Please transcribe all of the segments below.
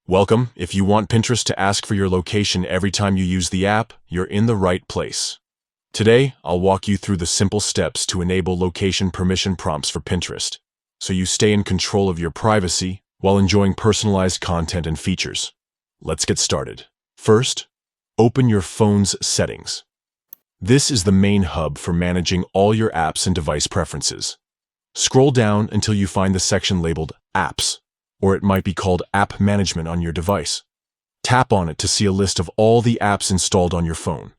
Welcome. If you want Pinterest to ask for your location every time you use the app, you're in the right place. Today, I'll walk you through the simple steps to enable location permission prompts for Pinterest, so you stay in control of your privacy while enjoying personalized content and features. Let's get started. First, open your phone's settings. This is the main hub for managing all your apps and device preferences. Scroll down until you find the section labeled Apps, or it might be called App Management on your device. Tap on it to see a list of all the apps installed on your phone.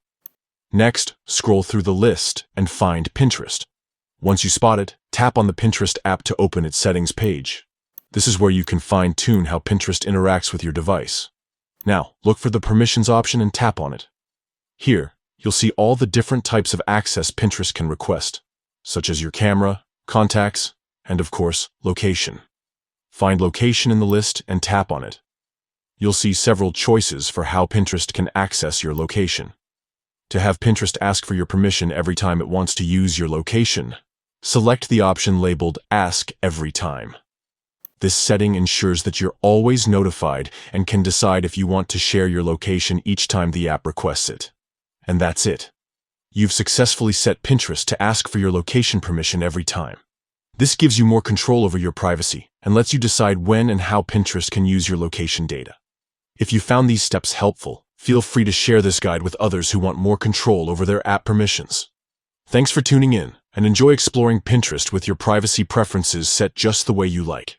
Next, scroll through the list and find Pinterest. Once you spot it, tap on the Pinterest app to open its settings page. This is where you can fine-tune how Pinterest interacts with your device. Now, look for the Permissions option and tap on it. Here, you'll see all the different types of access Pinterest can request, such as your camera, contacts, and of course, location. Find Location in the list and tap on it. You'll see several choices for how Pinterest can access your location. To have Pinterest ask for your permission every time it wants to use your location, select the option labeled Ask Every Time. This setting ensures that you're always notified and can decide if you want to share your location each time the app requests it. And that's it. You've successfully set Pinterest to ask for your location permission every time. This gives you more control over your privacy and lets you decide when and how Pinterest can use your location data. If you found these steps helpful, feel free to share this guide with others who want more control over their app permissions. Thanks for tuning in, and enjoy exploring Pinterest with your privacy preferences set just the way you like.